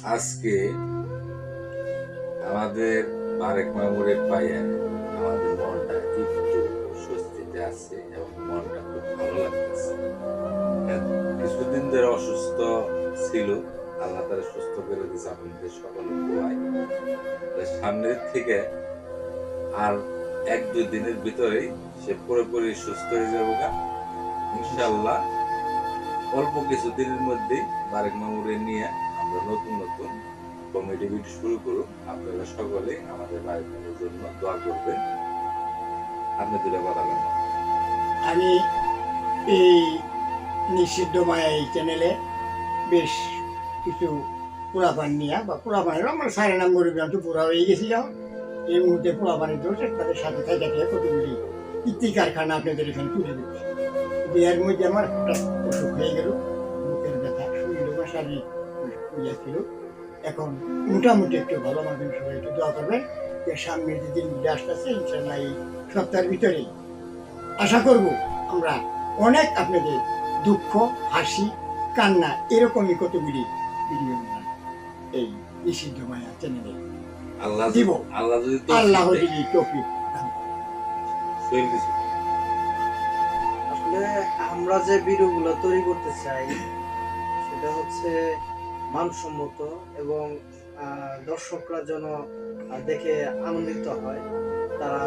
আজকে আমাদের বারেক মামুরে পাইয়া আমাদের মনটা একটু স্বস্তিতে আছে এবং মনটা খুব ভালো লাগতেছে। কিছুদিন ধরে অসুস্থ ছিল, আল্লাহ তারা সুস্থ করে দিয়েছে আমাদের সকলের দোয়ায়। সামনের থেকে আর 1-2 দিনের ভিতরেই সে পুরোপুরি সুস্থ হয়ে যাবো গা ইনশাআল্লাহ। অল্প কিছু দিনের মধ্যেই বারেক মামুরে নিয়ে আমরা নতুন নতুন কমেডি ভিডিও শুরু করুন। আপনারা সকলে আমাদের বারেক মামুর জন্য দোয়া করবেন। আপনি দুটো কথা বলেন। আমি এই নিষিদ্ধ মায়া এই চ্যানেলে বেশ কিছু পোড়াপান নিয়ে বা পোড়াপানের আমার সাড়ে নাম গরিব তো পুরা হয়ে গেছিলাম। এই মুহূর্তে পোড়াপানের দোষ তাদের সাথে থাকে কতগুলি কীর্তি কারখানা আপনাদের এখানে তুলে দিচ্ছে। এর মধ্যে আমার একটা অসুখ হয়ে গেল, বুকের ব্যথা, শরীর বা শারীরিক পূজা ছিল। এখন মোটামুটি একটু ভালো মাধ্যম, সবাই একটু দোয়া করবেন যে সামনের যে দিনগুলি আসতেছে ইনশাল্লাহ এই সপ্তাহের ভিতরেই আশা করব আমরা অনেক আপনাদের দুঃখ, হাসি, কান্না এরকমই কতগুলি ভিডিও আমরা এই নিষিদ্ধ মায়া চ্যানেলে দিব। আল্লাহ যদি তৌফিক দান করেন। আসলে আমরা যে ভিডিওগুলো তৈরি করতে চাই সেটা হচ্ছে মানসম্মত এবং দর্শকরা যেন দেখে আনন্দিত হয়, তারা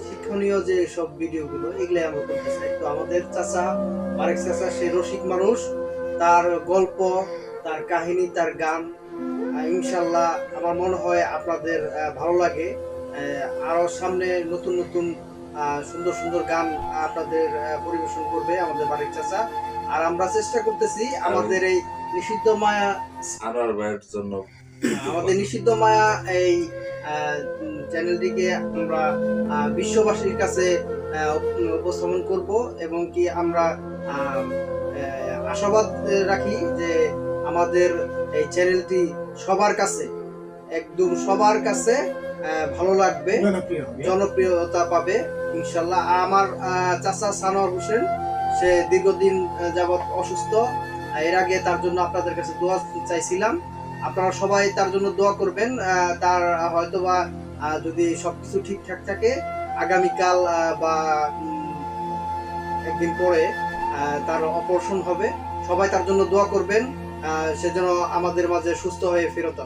শিক্ষণীয় যে সব ভিডিওগুলো এগুলো আমরা করতে চাই। তো আমাদের চাচা বারেক চাচা সে রসিক মানুষ, তার গল্প, তার কাহিনী, তার গান ইনশাল্লাহ আমার মনে হয় আপনাদের ভালো লাগে। আরো সামনে নতুন নতুন সুন্দর সুন্দর গান আপনাদের পরিবেশন করবে আমাদের বারেক চাচা। আর আমরা চেষ্টা করতেছি আমাদের এই নিষিদ্ধ মায়া আনোয়ার ভাইয়ের জন্য আমাদের নিষিদ্ধ মায়া এই চ্যানেলটিকে আমরা বিশ্ববাসীর কাছে উপস্থাপন করব এবং কি আমরা আশাবাদ রাখি যে আমাদের এই চ্যানেলটি সবার কাছে, একদম সবার কাছে ভালো লাগবে, জনপ্রিয়তা পাবে ইনশাল্লাহ। আমার চাচা সানোয়ার হোসেন সে দীর্ঘদিন যাবৎ অসুস্থ, এর আগে তার জন্য আপনাদের কাছে দোয়া চাইছিলাম। আপনারা সবাই তার জন্য দোয়া করবেন। তার হয়তোবা যদি সবকিছু ঠিকঠাক থাকে আগামীকাল বা একদিন পরে তার অপারেশন হবে। সবাই তার জন্য দোয়া করবেন, সে যেন আমাদের মাঝে সুস্থ হয়ে ফেরত আসে।